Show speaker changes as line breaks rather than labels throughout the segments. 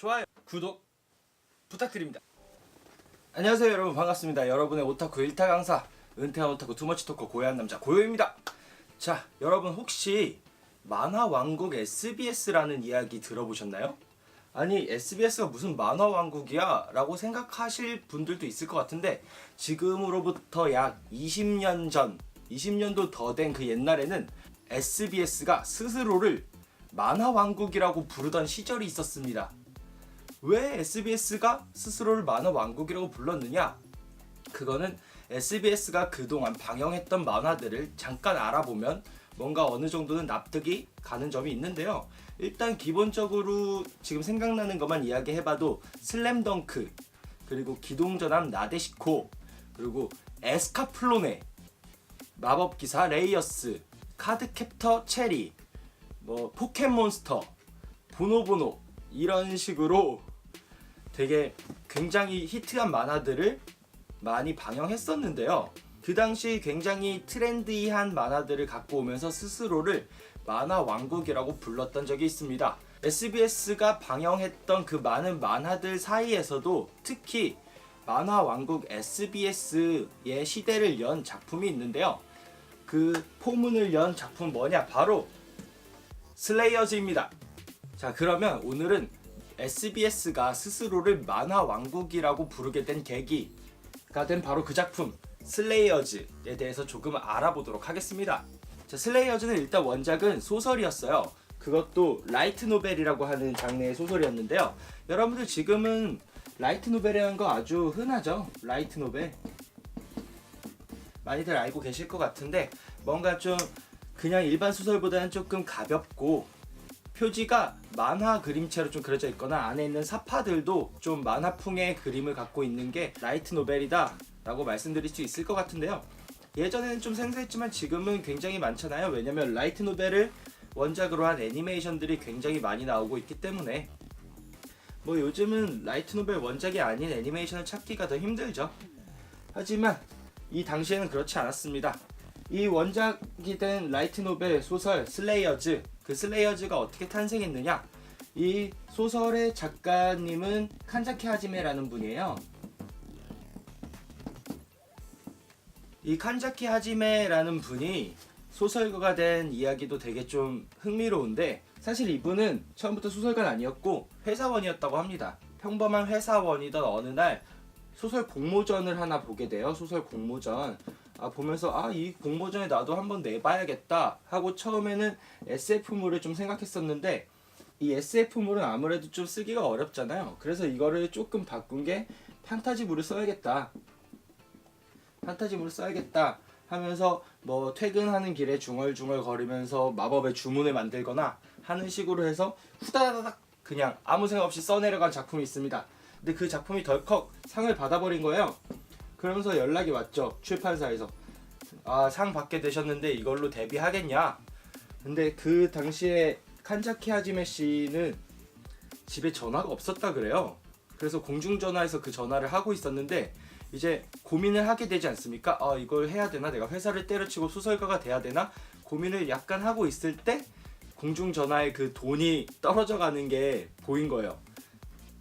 좋아요, 구독 부탁드립니다. 안녕하세요 여러분, 반갑습니다. 여러분의 오타쿠 1타 강사, 은퇴한 오타쿠 투머치 토커 고요한 남자 고요입니다. 자, 여러분 혹시 만화 왕국 SBS라는 이야기 들어보셨나요? 아니, SBS가 무슨 만화 왕국이야? 라고 생각하실 분들도 있을 것 같은데, 지금으로부터 약 20년 전, 20년도 더 된 그 옛날에는 SBS가 스스로를 만화 왕국이라고 부르던 시절이 있었습니다. 왜 SBS가 스스로를 만화 왕국이라고 불렀느냐? 그거는 SBS가 그동안 방영했던 만화들을 잠깐 알아보면 뭔가 어느 정도는 납득이 가는 점이 있는데요. 일단 기본적으로 지금 생각나는 것만 이야기해봐도 슬램덩크, 그리고 기동전함 나데시코, 그리고 에스카플로네, 마법기사 레이어스, 카드캡터 체리, 뭐 포켓몬스터, 보노보노, 이런 식으로 되게 굉장히 히트한 만화들을 많이 방영했었는데요. 그 당시 굉장히 트렌디한 만화들을 갖고 오면서 스스로를 만화 왕국이라고 불렀던 적이 있습니다. SBS가 방영했던 그 많은 만화들 사이에서도 특히 만화 왕국 SBS의 시대를 연 작품이 있는데요. 그 포문을 연 작품 뭐냐? 바로 슬레이어즈입니다. 자, 그러면 오늘은 SBS가 스스로를 만화 왕국이라고 부르게 된 계기가 된 바로 그 작품 슬레이어즈에 대해서 조금 알아보도록 하겠습니다. 자, 슬레이어즈는 일단 원작은 소설이었어요. 그것도 라이트 노벨이라고 하는 장르의 소설이었는데요. 여러분들 지금은 라이트 노벨이라는 거 아주 흔하죠? 라이트 노벨 많이들 알고 계실 것 같은데, 뭔가 좀 그냥 일반 소설보다는 조금 가볍고 표지가 만화 그림체로 좀 그려져 있거나 안에 있는 사파들도 좀 만화풍의 그림을 갖고 있는 게 라이트 노벨이다 라고 말씀드릴 수 있을 것 같은데요. 예전에는 좀 생소했지만 지금은 굉장히 많잖아요. 왜냐면 라이트 노벨을 원작으로 한 애니메이션들이 굉장히 많이 나오고 있기 때문에 뭐 요즘은 라이트 노벨 원작이 아닌 애니메이션을 찾기가 더 힘들죠. 하지만 이 당시에는 그렇지 않았습니다. 이 원작이 된 라이트 노벨 소설 슬레이어즈, 그 슬레이어즈가 어떻게 탄생했느냐? 이 소설의 작가님은 칸자키 하지메라는 분이에요. 이 칸자키 하지메라는 분이 소설가가 된 이야기도 되게 좀 흥미로운데, 사실 이분은 처음부터 소설가는 아니었고 회사원이었다고 합니다. 평범한 회사원이던 어느 날 소설 공모전을 하나 보게 돼요. 소설 공모전. 보면서 이 공모전에 나도 한번 내봐야겠다 하고 처음에는 SF물을 좀 생각했었는데, 이 SF물은 아무래도 좀 쓰기가 어렵잖아요. 그래서 이거를 조금 바꾼 게 판타지물을 써야겠다. 판타지물을 써야겠다 하면서 뭐 퇴근하는 길에 중얼중얼 거리면서 마법의 주문을 만들거나 하는 식으로 해서 후다다닥 그냥 아무 생각 없이 써내려간 작품이 있습니다. 근데 그 작품이 덜컥 상을 받아버린 거예요. 그러면서 연락이 왔죠, 출판사에서. 상 받게 되셨는데 이걸로 데뷔하겠냐? 근데 그 당시에 칸자키 하지메 씨는 집에 전화가 없었다 그래요. 그래서 공중전화에서 그 전화를 하고 있었는데 이제 고민을 하게 되지 않습니까? 이걸 해야 되나? 내가 회사를 때려치고 소설가가 돼야 되나? 고민을 약간 하고 있을 때 공중전화에 그 돈이 떨어져 가는 게 보인 거예요.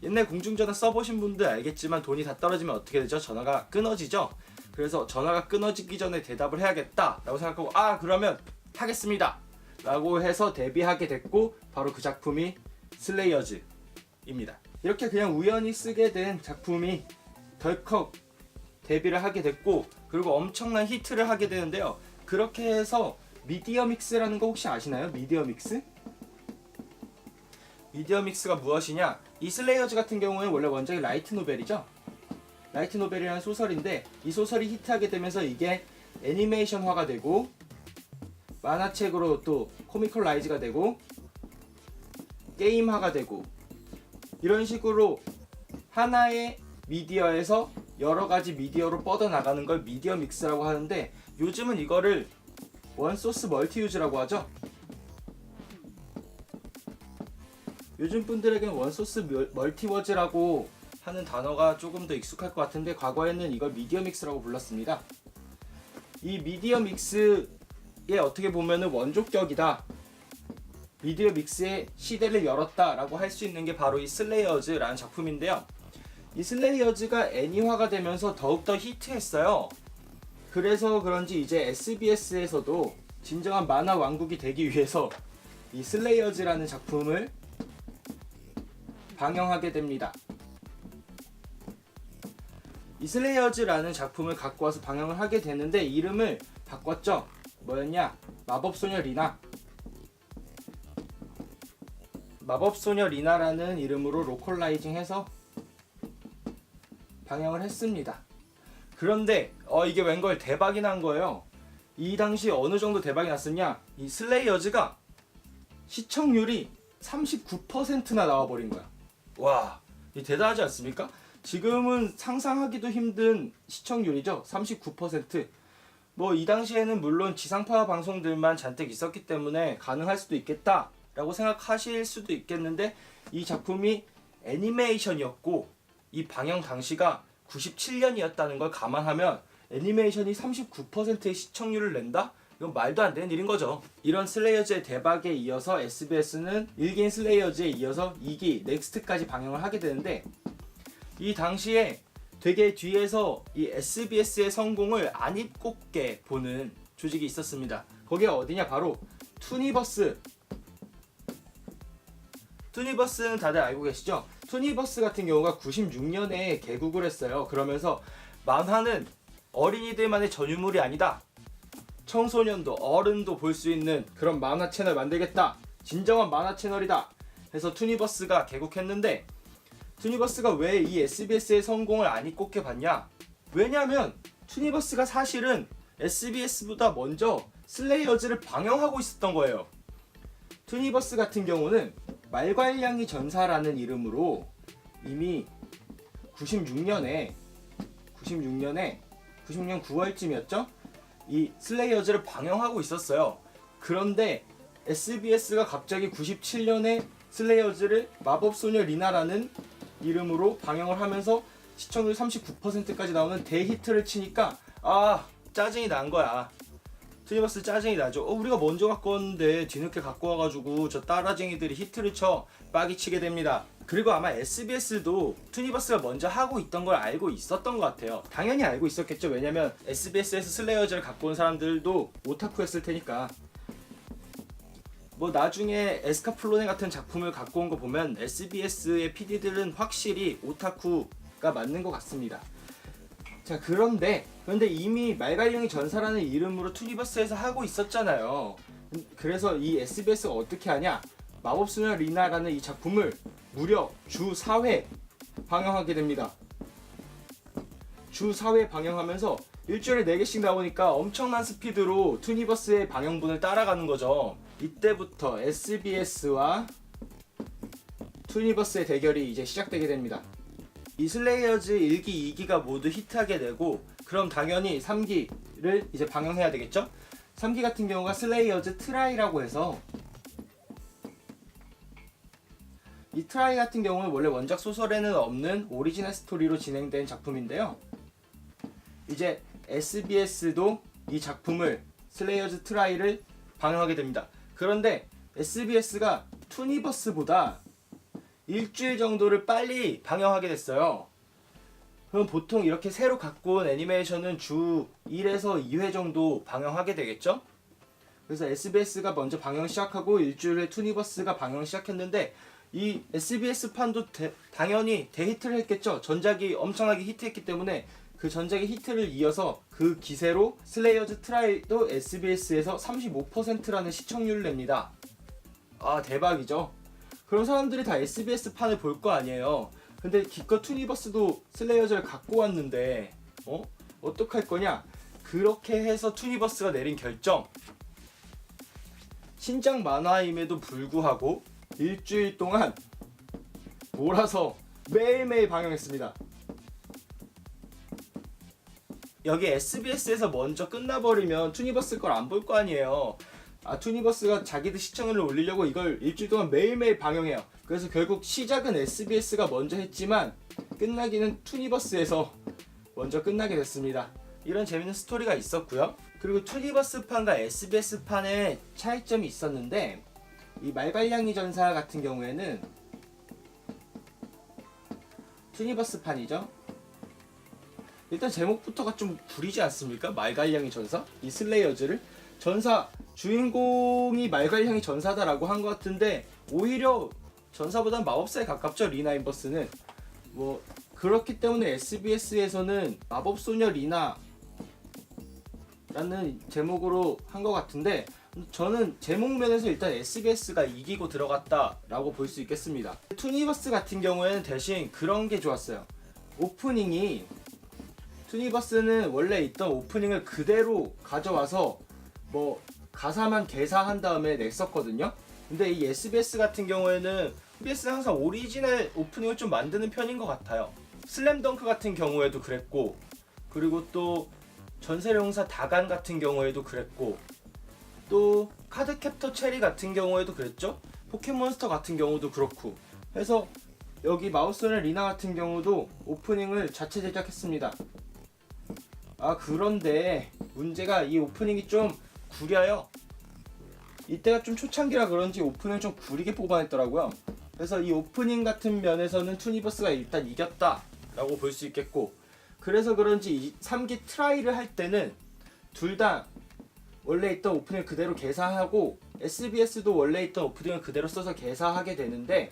옛날 공중전화 써보신 분들 알겠지만 돈이 다 떨어지면 어떻게 되죠? 전화가 끊어지죠? 그래서 전화가 끊어지기 전에 대답을 해야겠다 라고 생각하고 그러면 하겠습니다 라고 해서 데뷔하게 됐고, 바로 그 작품이 슬레이어즈입니다. 이렇게 그냥 우연히 쓰게 된 작품이 덜컥 데뷔를 하게 됐고, 그리고 엄청난 히트를 하게 되는데요. 그렇게 해서 미디어믹스라는 거 혹시 아시나요? 미디어믹스? 미디어믹스가 무엇이냐? 이 슬레이어즈 같은 경우는 원래 원작이 라이트 노벨이죠. 라이트 노벨이라는 소설인데, 이 소설이 히트하게 되면서 이게 애니메이션화가 되고 만화책으로 또 코미컬라이즈가 되고 게임화가 되고, 이런 식으로 하나의 미디어에서 여러가지 미디어로 뻗어나가는 걸 미디어 믹스라고 하는데, 요즘은 이거를 원소스 멀티유즈라고 하죠. 요즘 분들에겐 원소스 멀티워즈라고 하는 단어가 조금 더 익숙할 것 같은데, 과거에는 이걸 미디어 믹스라고 불렀습니다. 이 미디어 믹스에 어떻게 보면은 원조격이다 미디어 믹스의 시대를 열었다라고 할 수 있는 게 바로 이 슬레이어즈라는 작품인데요. 이 슬레이어즈가 애니화가 되면서 더욱더 히트했어요. 그래서 그런지 이제 SBS에서도 진정한 만화 왕국이 되기 위해서 이 슬레이어즈라는 작품을 방영하게 됩니다. 이 슬레이어즈라는 작품을 갖고 와서 방영을 하게 되는데 이름을 바꿨죠. 뭐였냐? 마법소녀 리나. 마법소녀 리나라는 이름으로 로컬라이징해서 방영을 했습니다. 그런데 이게 웬걸 대박이 난 거예요. 이 당시 어느 정도 대박이 났었냐? 이 슬레이어즈가 시청률이 39%나 나와버린 거야. 와, 이 대단하지 않습니까? 지금은 상상하기도 힘든 시청률이죠. 39%. 뭐 이 당시에는 물론 지상파 방송들만 잔뜩 있었기 때문에 가능할 수도 있겠다라고 생각하실 수도 있겠는데 이 작품이 애니메이션이었고 이 방영 당시가 97년이었다는 걸 감안하면 애니메이션이 39%의 시청률을 낸다? 이건 말도 안 되는 일인 거죠. 이런 슬레이어즈의 대박에 이어서 SBS는 1기인 슬레이어즈에 이어서 2기 넥스트까지 방영을 하게 되는데 이 당시에 되게 뒤에서 이 SBS의 성공을 안 입곱게 보는 조직이 있었습니다. 거기가 어디냐? 바로 투니버스. 투니버스는 다들 알고 계시죠? 투니버스 같은 경우가 96년에 개국을 했어요. 그러면서 만화는 어린이들만의 전유물이 아니다. 청소년도 어른도 볼 수 있는 그런 만화 채널 만들겠다. 진정한 만화 채널이다. 해서 투니버스가 개국했는데 투니버스가 왜 이 SBS의 성공을 안 입곱게 봤냐? 왜냐면 투니버스가 사실은 SBS보다 먼저 슬레이어즈를 방영하고 있었던 거예요. 투니버스 같은 경우는 말괄량이 전사라는 이름으로 이미 96년 9월쯤이었죠? 이 슬레이어즈를 방영하고 있었어요. 그런데 SBS가 갑자기 97년에 슬레이어즈를 마법소녀 리나라는 이름으로 방영을 하면서 시청률 39%까지 나오는 대히트를 치니까 짜증이 난 거야. 투니버스 짜증이 나죠. 우리가 먼저 갖고 왔는데 뒤늦게 갖고 와가지고 저 따라쟁이들이 히트를 쳐 빠기치게 됩니다. 그리고 아마 SBS도 투니버스가 먼저 하고 있던 걸 알고 있었던 것 같아요. 당연히 알고 있었겠죠. 왜냐면 SBS에서 슬레이어즈를 갖고 온 사람들도 오타쿠였을 테니까. 뭐 나중에 에스카플로네 같은 작품을 갖고 온 거 보면 SBS의 PD들은 확실히 오타쿠가 맞는 것 같습니다. 자, 그런데 이미 말괄량이 전사라는 이름으로 투니버스에서 하고 있었잖아요. 그래서 이 SBS가 어떻게 하냐? 마법소녀 리나라는 이 작품을 무려 주 4회 방영하게 됩니다. 주 4회 방영하면서 일주일에 4개씩 나오니까 엄청난 스피드로 투니버스의 방영분을 따라가는 거죠. 이때부터 SBS와 투니버스의 대결이 이제 시작되게 됩니다. 이 슬레이어즈 1기, 2기가 모두 히트하게 되고 그럼 당연히 3기를 이제 방영해야 되겠죠? 3기 같은 경우가 슬레이어즈 트라이라고 해서 이 트라이 같은 경우는 원래 원작 소설에는 없는 오리지널 스토리로 진행된 작품인데요. 이제 SBS도 이 작품을 슬레이어즈 트라이를 방영하게 됩니다. 그런데 SBS가 투니버스보다 일주일 정도를 빨리 방영하게 됐어요. 그럼 보통 이렇게 새로 갖고 온 애니메이션은 주 1에서 2회 정도 방영하게 되겠죠? 그래서 SBS가 먼저 방영 시작하고 일주일 후에 투니버스가 방영 시작했는데 이 SBS 판도 당연히 대히트를 했겠죠. 전작이 엄청나게 히트했기 때문에 그 전작의 히트를 이어서 그 기세로 슬레이어즈 트라이도 SBS에서 35%라는 시청률을 냅니다. 대박이죠. 그럼 사람들이 다 SBS 판을 볼 거 아니에요. 근데 기껏 투니버스도 슬레이어즈를 갖고 왔는데 어떡할 거냐? 그렇게 해서 투니버스가 내린 결정, 신작 만화임에도 불구하고 일주일 동안 몰아서 매일매일 방영했습니다. 여기 SBS에서 먼저 끝나버리면 투니버스 걸 안 볼 거 아니에요. 투니버스가 자기들 시청률을 올리려고 이걸 일주일 동안 매일매일 방영해요. 그래서 결국 시작은 SBS가 먼저 했지만 끝나기는 투니버스에서 먼저 끝나게 됐습니다. 이런 재밌는 스토리가 있었고요. 그리고 투니버스판과 SBS판의 차이점이 있었는데 이 말괄량이 전사 같은 경우에는 투니버스판이죠. 일단 제목부터가 좀 구리지 않습니까? 말괄량이 전사? 이 슬레이어즈를 전사 주인공이 말괄량이 전사다라고 한 것 같은데 오히려 전사보다는 마법사에 가깝죠. 리나 인버스는 뭐 그렇기 때문에 SBS에서는 마법소녀 리나라는 제목으로 한 것 같은데 저는 제목 면에서 일단 SBS가 이기고 들어갔다라고 볼 수 있겠습니다. 투니버스 같은 경우에는 대신 그런 게 좋았어요. 오프닝이 투니버스는 원래 있던 오프닝을 그대로 가져와서 뭐 가사만 개사한 다음에 냈었거든요. 근데 이 SBS 같은 경우에는 SBS는 항상 오리지널 오프닝을 좀 만드는 편인 것 같아요. 슬램덩크 같은 경우에도 그랬고, 그리고 또 전설용사 다간 같은 경우에도 그랬고, 또 카드캡터 체리 같은 경우에도 그랬죠. 포켓몬스터 같은 경우도 그렇고 해서 여기 마우스의 리나 같은 경우도 오프닝을 자체 제작했습니다. 아 그런데 문제가 이 오프닝이 좀 구려요. 이때가 좀 초창기라 그런지 오프닝을 좀 구리게 뽑아냈더라고요. 그래서 이 오프닝 같은 면에서는 투니버스가 일단 이겼다 라고 볼 수 있겠고, 그래서 그런지 3기 트라이를 할 때는 둘 다 원래 있던 오프닝을 그대로 개사하고 SBS도 원래 있던 오프닝을 그대로 써서 개사하게 되는데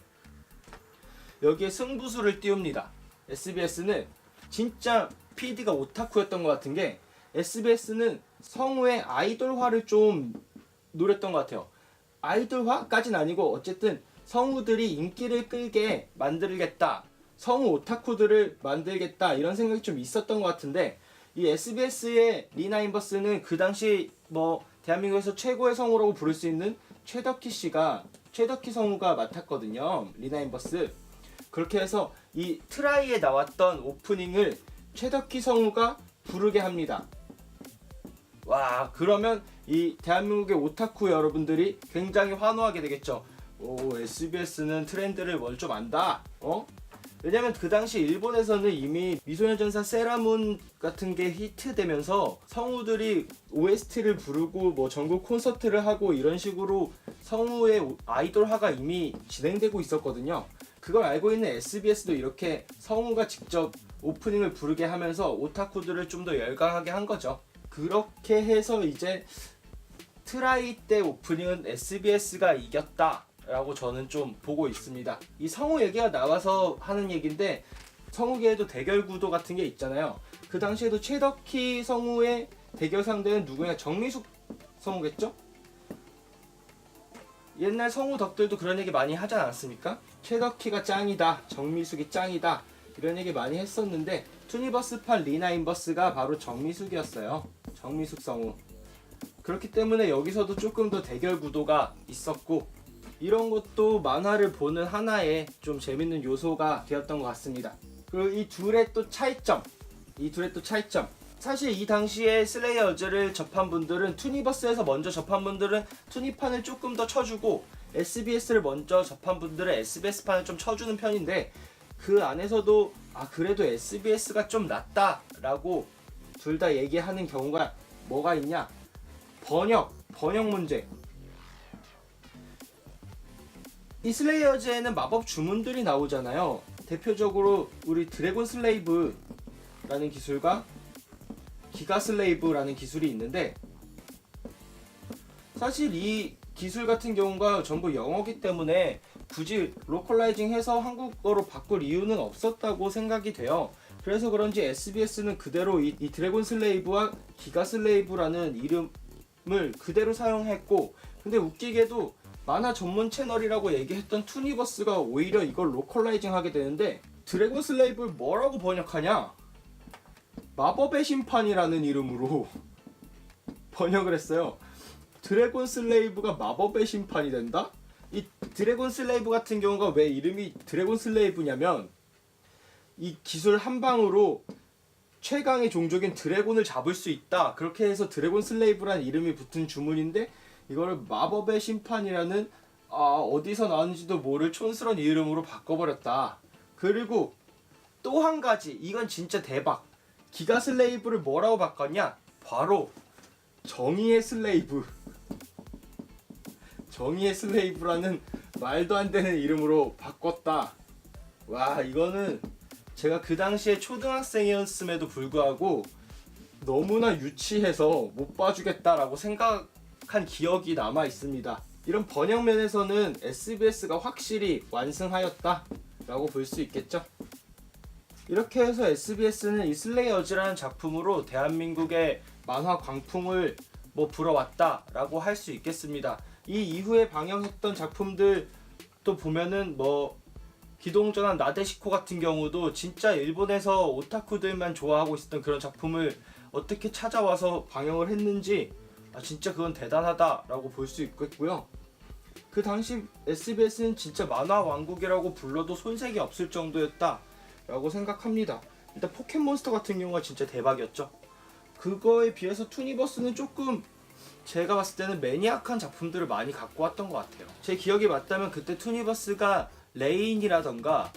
여기에 승부수를 띄웁니다. SBS는 진짜 PD가 오타쿠였던 것 같은 게 SBS는 성우의 아이돌화를 좀 노렸던 것 같아요. 아이돌화까지는 아니고 어쨌든 성우들이 인기를 끌게 만들겠다, 성우 오타쿠들을 만들겠다 이런 생각이 좀 있었던 것 같은데 이 SBS의 리나 인버스는 그 당시 뭐 대한민국에서 최고의 성우라고 부를 수 있는 최덕희 성우가 맡았거든요. 리나 인버스. 그렇게 해서 이 트라이에 나왔던 오프닝을 최덕희 성우가 부르게 합니다. 와 그러면 이 대한민국의 오타쿠 여러분들이 굉장히 환호하게 되겠죠. 오 SBS는 트렌드를 뭘 좀 안다. 왜냐면 그 당시 일본에서는 이미 미소녀전사 세라문 같은 게 히트되면서 성우들이 OST를 부르고 뭐 전국 콘서트를 하고 이런 식으로 성우의 아이돌화가 이미 진행되고 있었거든요. 그걸 알고 있는 SBS도 이렇게 성우가 직접 오프닝을 부르게 하면서 오타쿠들을 좀 더 열광하게 한 거죠. 그렇게 해서 이제 트라이 때 오프닝은 SBS가 이겼다 라고 저는 좀 보고 있습니다. 이 성우 얘기가 나와서 하는 얘기인데 성우계에도 대결 구도 같은 게 있잖아요. 그 당시에도 최덕희 성우의 대결 상대는 누구냐? 정미숙 성우겠죠? 옛날 성우 덕들도 그런 얘기 많이 하지 않았습니까? 최덕희가 짱이다, 정미숙이 짱이다 이런 얘기 많이 했었는데 투니버스판 리나 인버스가 바로 정미숙이었어요. 정미숙 성우. 그렇기 때문에 여기서도 조금 더 대결 구도가 있었고 이런 것도 만화를 보는 하나의 좀 재밌는 요소가 되었던 것 같습니다. 그리고 이 둘의 또 차이점. 사실 이 당시에 슬레이어즈를 접한 분들은 투니버스에서 먼저 접한 분들은 투니판을 조금 더 쳐주고 SBS를 먼저 접한 분들은 SBS판을 좀 쳐주는 편인데 그 안에서도 그래도 SBS가 좀 낫다 라고 둘 다 얘기하는 경우가 뭐가 있냐? 번역 문제. 이 슬레이어즈에는 마법 주문들이 나오잖아요. 대표적으로 우리 드래곤 슬레이브라는 기술과 기가 슬레이브라는 기술이 있는데 사실 이 기술 같은 경우가 전부 영어기 때문에 굳이 로컬라이징 해서 한국어로 바꿀 이유는 없었다고 생각이 돼요. 그래서 그런지 SBS는 그대로 이 드래곤 슬레이브와 기가 슬레이브라는 이름을 그대로 사용했고, 근데 웃기게도 만화 전문 채널이라고 얘기했던 투니버스가 오히려 이걸 로컬라이징 하게 되는데 드래곤 슬레이브를 뭐라고 번역하냐? 마법의 심판이라는 이름으로 번역을 했어요. 드래곤 슬레이브가 마법의 심판이 된다? 이 드래곤 슬레이브 같은 경우가 왜 이름이 드래곤 슬레이브냐면 이 기술 한 방으로 최강의 종족인 드래곤을 잡을 수 있다. 그렇게 해서 드래곤 슬레이브라는 이름이 붙은 주문인데 이거를 마법의 심판이라는 어디서 나왔는지도 모를 촌스러운 이름으로 바꿔버렸다. 그리고 또 한 가지, 이건 진짜 대박. 기가 슬레이브를 뭐라고 바꿨냐? 바로 정의의 슬레이브. 정의의 슬레이브라는 말도 안 되는 이름으로 바꿨다. 와, 이거는 제가 그 당시에 초등학생이었음에도 불구하고 너무나 유치해서 못 봐주겠다라고 생각한 기억이 남아 있습니다. 이런 번역 면에서는 SBS가 확실히 완승하였다라고 볼 수 있겠죠. 이렇게 해서 SBS는 이 슬레이어즈라는 작품으로 대한민국의 만화 광풍을 불어왔다라고 할 수 있겠습니다. 이 이후에 방영했던 작품들 또 보면은 기동전환 나데시코 같은 경우도 진짜 일본에서 오타쿠들만 좋아하고 있었던 그런 작품을 어떻게 찾아와서 방영을 했는지 진짜 그건 대단하다라고 볼 수 있겠고요. 그 당시 SBS는 진짜 만화 왕국이라고 불러도 손색이 없을 정도였다라고 생각합니다. 일단 포켓몬스터 같은 경우가 진짜 대박이었죠. 그거에 비해서 투니버스는 조금 제가 봤을 때는 매니악한 작품들을 많이 갖고 왔던 것 같아요. 제 기억이 맞다면 그때 투니버스가 레인이라던가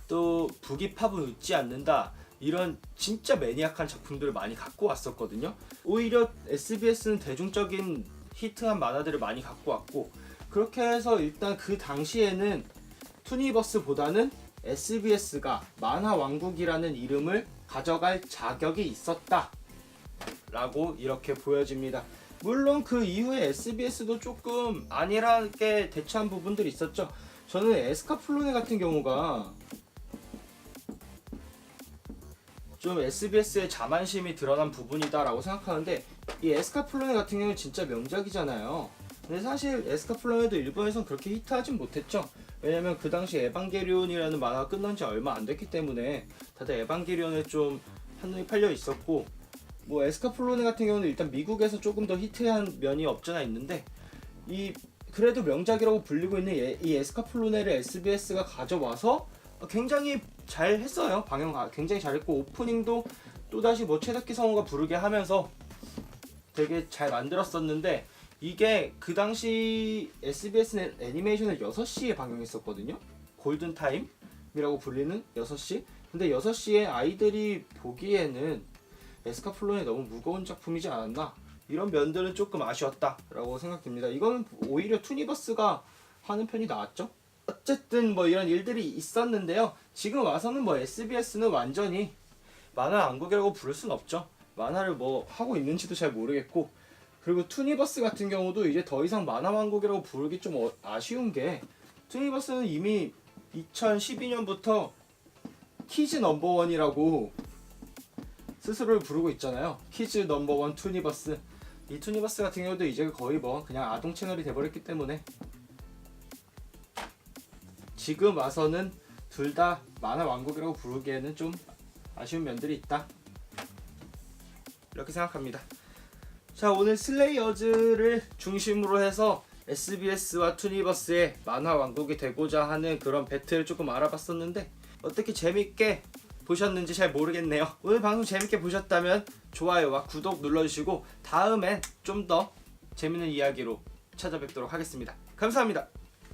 또 부기팝은 웃지 않는다 이런 진짜 매니악한 작품들을 많이 갖고 왔었거든요. 오히려 SBS는 대중적인 히트한 만화들을 많이 갖고 왔고, 그렇게 해서 일단 그 당시에는 투니버스보다는 SBS가 만화 왕국이라는 이름을 가져갈 자격이 있었다 라고 이렇게 보여집니다. 물론 그 이후에 SBS도 조금 안일하게 대처한 부분들이 있었죠. 저는 에스카플로네 같은 경우가 좀 SBS의 자만심이 드러난 부분이다 라고 생각하는데, 이 에스카플로네 같은 경우는 진짜 명작이잖아요. 근데 사실 에스카플로네도 일본에선 그렇게 히트하진 못했죠. 왜냐면 그 당시 에반게리온이라는 만화가 끝난 지 얼마 안 됐기 때문에 다들 에반게리온에 좀 한눈이 팔려 있었고, 에스카플로네 같은 경우는 일단 미국에서 조금 더 히트한 면이 없잖아 있는데, 그래도 명작이라고 불리고 있는 이 에스카플로네를 SBS가 가져와서 굉장히 잘 했어요. 방영 굉장히 잘했고, 오프닝도 또다시 최덕기 성우가 부르게 하면서 되게 잘 만들었었는데, 이게 그 당시 SBS는 애니메이션을 6시에 방영했었거든요. 골든타임이라고 불리는 6시. 근데 6시에 아이들이 보기에는 에스카플론이 너무 무거운 작품이지 않았나? 이런 면들은 조금 아쉬웠다라고 생각됩니다. 이거는 오히려 투니버스가 하는 편이 나았죠. 어쨌든 이런 일들이 있었는데요. 지금 와서는 SBS는 완전히 만화 왕국이라고 부를 순 없죠. 만화를 하고 있는지도 잘 모르겠고, 그리고 투니버스 같은 경우도 이제 더 이상 만화 왕국이라고 부르기 좀 아쉬운 게, 투니버스는 이미 2012년부터 키즈 넘버원이라고 스스로를 부르고 있잖아요. 키즈 넘버원 투니버스. 이 투니버스 같은 경우도 이제 거의 그냥 아동 채널이 돼버렸기 때문에 지금 와서는 둘 다 만화 왕국이라고 부르기에는 좀 아쉬운 면들이 있다, 이렇게 생각합니다. 자, 오늘 슬레이어즈를 중심으로 해서 SBS와 투니버스의 만화 왕국이 되고자 하는 그런 배틀을 조금 알아봤었는데, 어떻게 재밌게 보셨는지 잘 모르겠네요. 오늘 방송 재밌게 보셨다면 좋아요와 구독 눌러주시고, 다음엔 좀 더 재밌는 이야기로 찾아뵙도록 하겠습니다. 감사합니다.